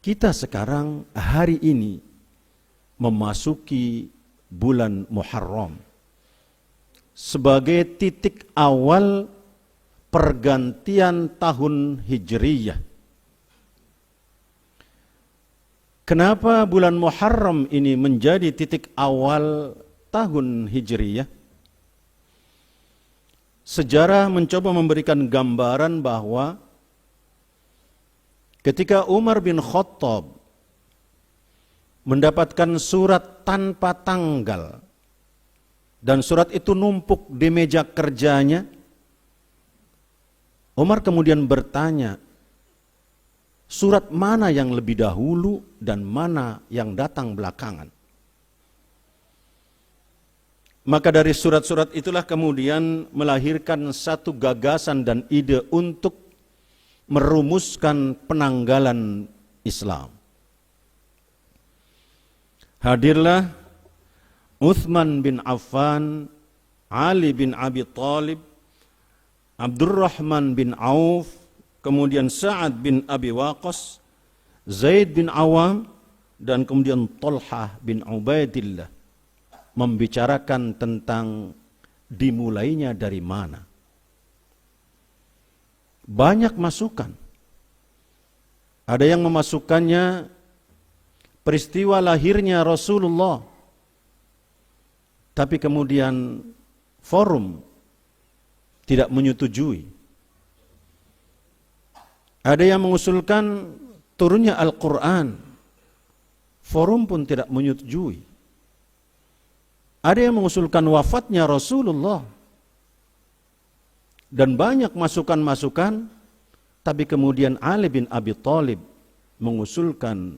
Kita sekarang hari ini memasuki bulan Muharram sebagai titik awal pergantian tahun Hijriyah. Kenapa bulan Muharram ini menjadi titik awal tahun Hijriyah? Sejarah mencoba memberikan gambaran bahwa ketika Umar bin Khattab mendapatkan surat tanpa tanggal dan surat itu numpuk di meja kerjanya, Umar kemudian bertanya, surat mana yang lebih dahulu dan mana yang datang belakangan? Maka dari surat-surat itulah kemudian melahirkan satu gagasan dan ide untuk merumuskan penanggalan Islam. Hadirlah Uthman bin Affan, Ali bin Abi Thalib, Abdurrahman bin Auf, kemudian Sa'ad bin Abi Waqqas, Zaid bin Awam, dan kemudian Talhah bin Ubaidillah membicarakan tentang dimulainya dari mana. Banyak masukan. Ada yang memasukkannya peristiwa lahirnya Rasulullah. Tapi kemudian forum tidak menyetujui. Ada yang mengusulkan turunnya Al-Quran. Forum pun tidak menyetujui. Ada yang mengusulkan wafatnya Rasulullah. Dan banyak masukan-masukan, tapi kemudian Ali bin Abi Thalib mengusulkan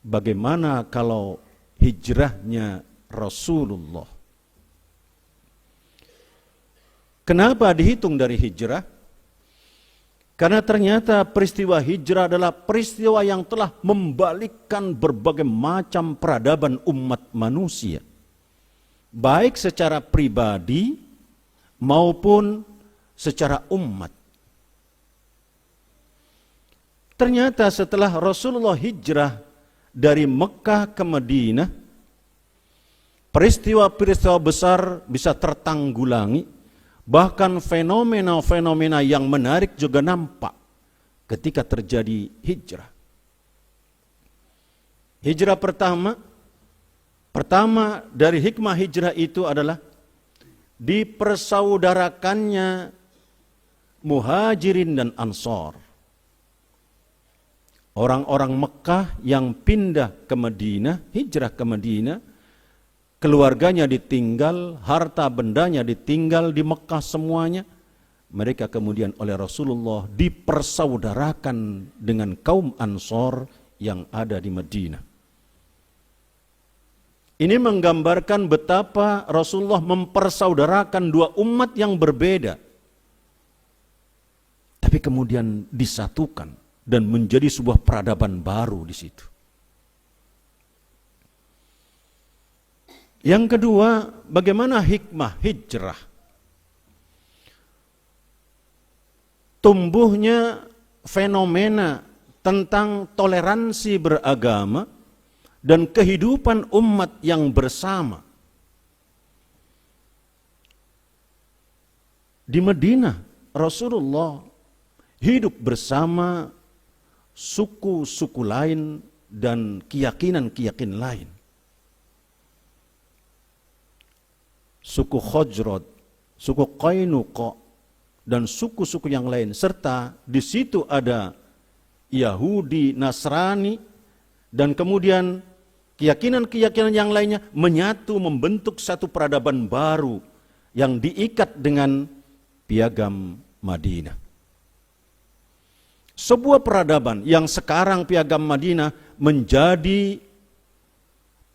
bagaimana kalau hijrahnya Rasulullah. Kenapa dihitung dari hijrah? Karena ternyata peristiwa hijrah adalah peristiwa yang telah membalikkan berbagai macam peradaban umat manusia. Baik secara pribadi maupun secara umat. Ternyata setelah Rasulullah hijrah dari Mekah ke Madinah, peristiwa-peristiwa besar bisa tertanggulangi, bahkan fenomena-fenomena yang menarik juga nampak ketika terjadi hijrah. Hijrah pertama dari hikmah hijrah itu adalah dipersaudarakannya muhajirin dan ansor. Orang-orang Mekah yang pindah ke Madinah, hijrah ke Madinah, keluarganya ditinggal, harta bendanya ditinggal di Mekah semuanya. Mereka kemudian oleh Rasulullah dipersaudarakan dengan kaum Ansor yang ada di Madinah. Ini menggambarkan betapa Rasulullah mempersaudarakan dua umat yang berbeda, tapi kemudian disatukan dan menjadi sebuah peradaban baru di situ. Yang kedua, bagaimana hikmah hijrah? Tumbuhnya fenomena tentang toleransi beragama dan kehidupan umat yang bersama. Di Madinah, Rasulullah hidup bersama suku-suku lain dan keyakinan-keyakinan lain. Suku Khajraj, suku Qainuqa, dan suku-suku yang lain. Serta di situ ada Yahudi, Nasrani, dan kemudian keyakinan-keyakinan yang lainnya menyatu membentuk satu peradaban baru yang diikat dengan piagam Madinah. Sebuah peradaban yang sekarang piagam Madinah menjadi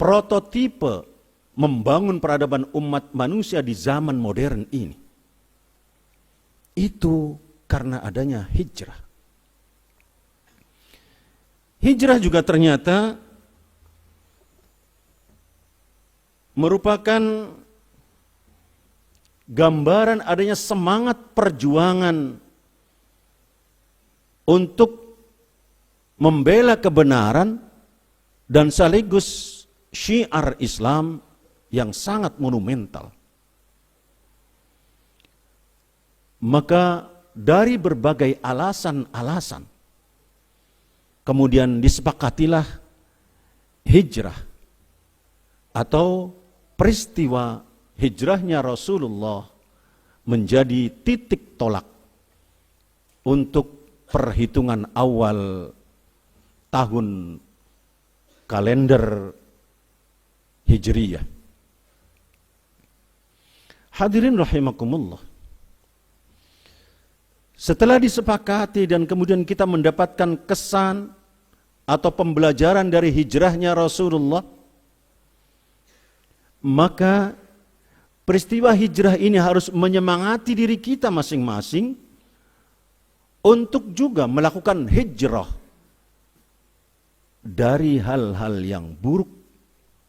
prototipe membangun peradaban umat manusia di zaman modern ini. Itu karena adanya hijrah. Hijrah juga ternyata merupakan gambaran adanya semangat perjuangan untuk membela kebenaran, dan sekaligus syiar Islam yang sangat monumental. Maka dari berbagai alasan-alasan, kemudian disepakatilah hijrah atau peristiwa hijrahnya Rasulullah menjadi titik tolak untuk perhitungan awal tahun kalender Hijriyah. Hadirin rahimakumullah. Setelah disepakati dan kemudian kita mendapatkan kesan atau pembelajaran dari hijrahnya Rasulullah, maka peristiwa hijrah ini harus menyemangati diri kita masing-masing untuk juga melakukan hijrah dari hal-hal yang buruk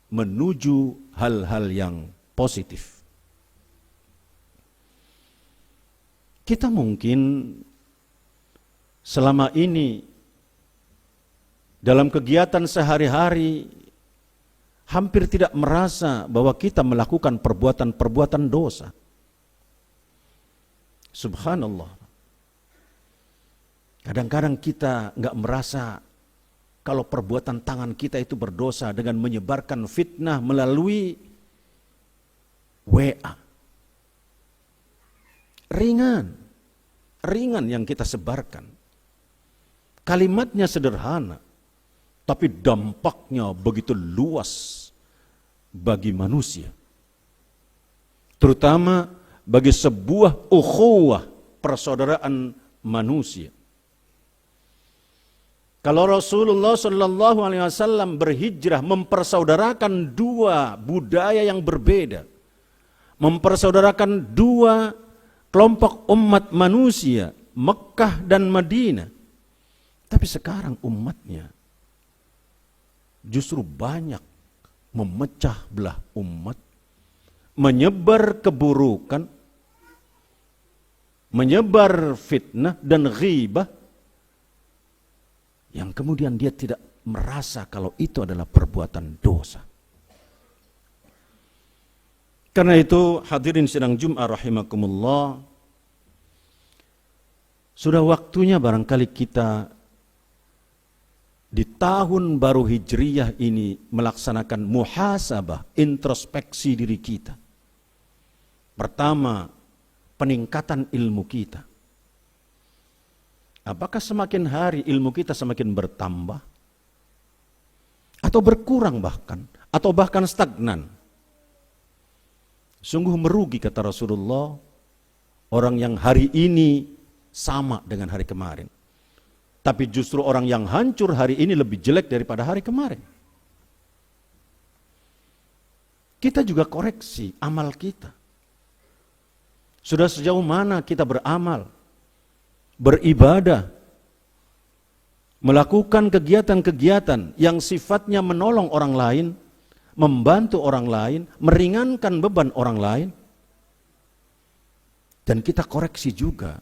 menuju hal-hal yang positif. Kita mungkin selama ini dalam kegiatan sehari-hari hampir tidak merasa bahwa kita melakukan perbuatan-perbuatan dosa. Subhanallah. Kadang-kadang kita nggak merasa kalau perbuatan tangan kita itu berdosa dengan menyebarkan fitnah melalui WA. Ringan yang kita sebarkan. Kalimatnya sederhana, tapi dampaknya begitu luas bagi manusia. Terutama bagi sebuah ukhuwah persaudaraan manusia. Kalau Rasulullah Shallallahu Alaihi Wasallam berhijrah mempersaudarakan dua budaya yang berbeda, mempersaudarakan dua kelompok umat manusia, Mekah dan Madinah. Tapi sekarang umatnya justru banyak memecah belah umat, menyebar keburukan, menyebar fitnah dan ghibah, yang kemudian dia tidak merasa kalau itu adalah perbuatan dosa. Karena itu hadirin sidang Jum'ah rahimakumullah, sudah waktunya barangkali kita di tahun baru Hijriyah ini melaksanakan muhasabah, introspeksi diri kita. Pertama, peningkatan ilmu kita. Apakah semakin hari ilmu kita semakin bertambah? Atau berkurang bahkan? Atau bahkan stagnan? Sungguh merugi kata Rasulullah, orang yang hari ini sama dengan hari kemarin. Tapi justru orang yang hancur hari ini lebih jelek daripada hari kemarin. Kita juga koreksi amal kita. Sudah sejauh mana kita beramal, beribadah, melakukan kegiatan-kegiatan yang sifatnya menolong orang lain, membantu orang lain, meringankan beban orang lain. Dan kita koreksi juga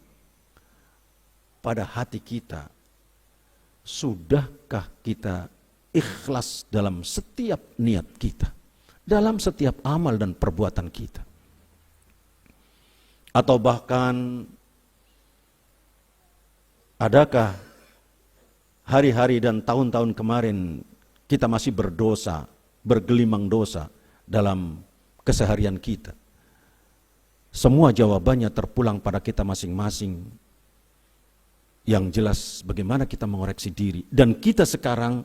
pada hati kita. Sudahkah kita ikhlas dalam setiap niat kita, dalam setiap amal dan perbuatan kita? Atau bahkan adakah hari-hari dan tahun-tahun kemarin kita masih berdosa, bergelimang dosa dalam keseharian kita? Semua jawabannya terpulang pada kita masing-masing. Yang jelas bagaimana kita mengoreksi diri. Dan kita sekarang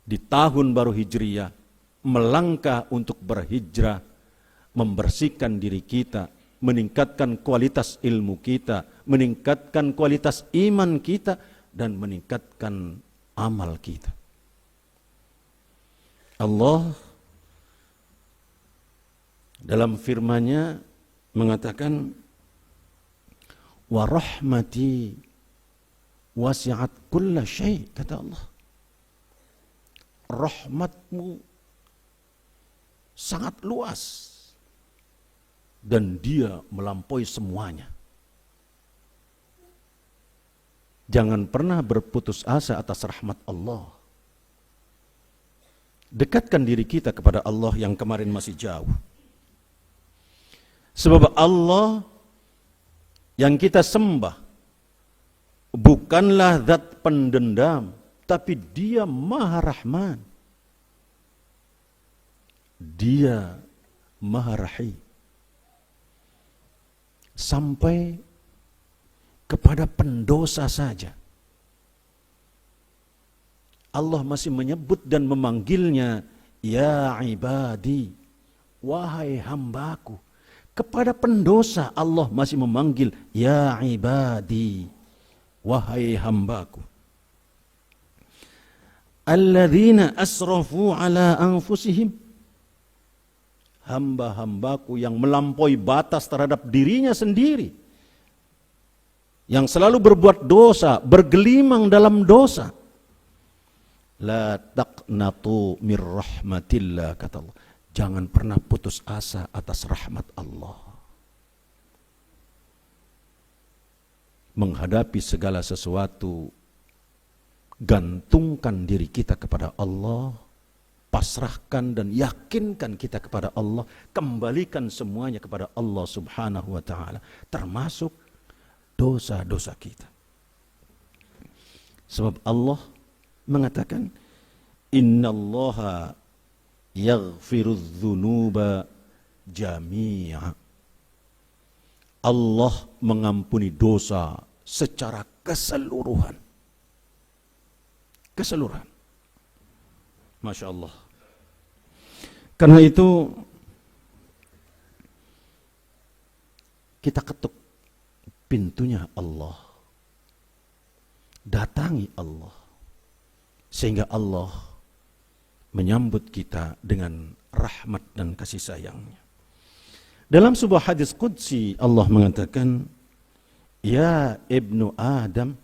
di tahun baru Hijriyah melangkah untuk berhijrah, membersihkan diri kita, meningkatkan kualitas ilmu kita, meningkatkan kualitas iman kita, dan meningkatkan amal kita. Allah dalam firman-Nya mengatakan, wa rahmati wasi'at kulla syai', kata Allah. Rahmatmu sangat luas dan dia melampaui semuanya. Jangan pernah berputus asa atas rahmat Allah. Dekatkan diri kita kepada Allah yang kemarin masih jauh. Sebab Allah yang kita sembah bukanlah zat pendendam, tapi Dia Maha Rahman. Dia Maha Rahim. Sampai kepada pendosa saja Allah masih menyebut dan memanggilnya, ya ibadi, wahai hambaku. Kepada pendosa Allah masih memanggil, ya ibadi, wahai hambaku. Alladzina asrafu ala anfusihim, hamba-hambaku yang melampaui batas terhadap dirinya sendiri, yang selalu berbuat dosa, bergelimang dalam dosa. La taqnatu mir rahmatillah, kata Allah. Jangan pernah putus asa atas rahmat Allah. Menghadapi segala sesuatu, gantungkan diri kita kepada Allah, pasrahkan dan yakinkan kita kepada Allah, kembalikan semuanya kepada Allah Subhanahu wa ta'ala, termasuk dosa-dosa kita. Sebab Allah mengatakan, innallaha yaghfirudz dzunuba jami'a. Allah mengampuni dosa secara keseluruhan. Keseluruhan. Masya Allah. Karena itu kita ketuk pintunya Allah. Datangi Allah. Sehingga Allah menyambut kita dengan rahmat dan kasih sayangnya. Dalam sebuah hadis qudsi Allah mengatakan, ya ibnu Adam,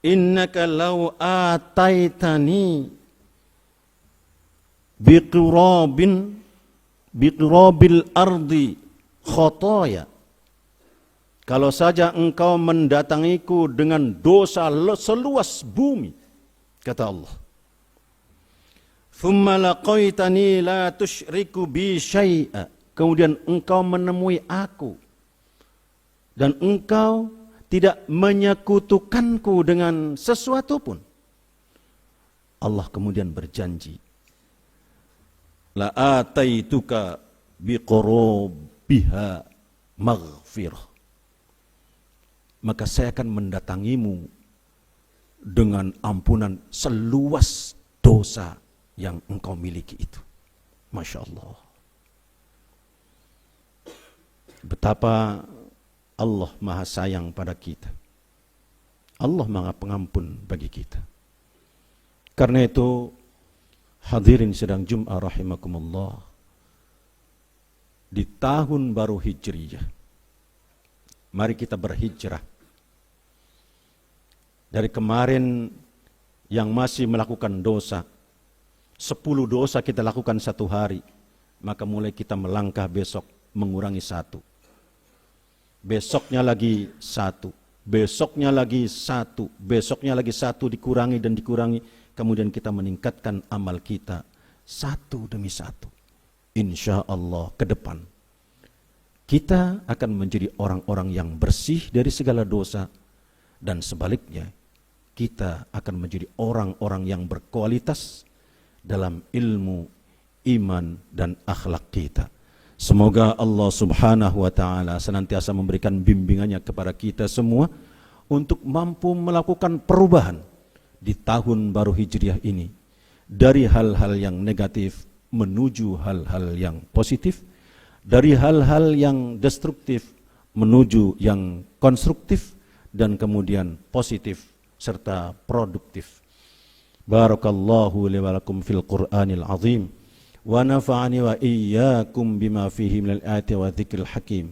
innaka law ataitani biqirabil ardi khotoya. Kalau saja engkau mendatangiku dengan dosa seluas bumi, kata Allah. Thumma laqaitani la tusyriku bi syai'a. Kemudian engkau menemui aku dan engkau tidak menyekutukanku dengan sesuatu pun. Allah kemudian berjanji, la ataituka biqurabiha maghfirah. Maka saya akan mendatangimu dengan ampunan seluas dosa yang engkau miliki itu. Masya Allah. Betapa Allah maha sayang pada kita. Allah maha pengampun bagi kita. Karena itu, hadirin sedang Jum'ah rahimakumullah, di tahun baru Hijriyah, mari kita berhijrah. Dari kemarin yang masih melakukan dosa, 10 dosa kita lakukan satu hari, maka mulai kita melangkah besok mengurangi 1. Besoknya lagi 1, besoknya lagi 1, besoknya lagi 1, dikurangi dan dikurangi. Kemudian kita meningkatkan amal kita 1 demi 1. Insya Allah ke depan kita akan menjadi orang-orang yang bersih dari segala dosa, dan sebaliknya kita akan menjadi orang-orang yang berkualitas dalam ilmu, iman, dan akhlak kita. Semoga Allah Subhanahu wa ta'ala senantiasa memberikan bimbingannya kepada kita semua untuk mampu melakukan perubahan di tahun baru Hijriah ini, dari hal-hal yang negatif menuju hal-hal yang positif, dari hal-hal yang destruktif menuju yang konstruktif, dan kemudian positif serta produktif. Barakallahu li wa lakum fil Qur'anil azim wa nafa'ani wa iyyakum bima fihi minal ayati wa dzikril hakim.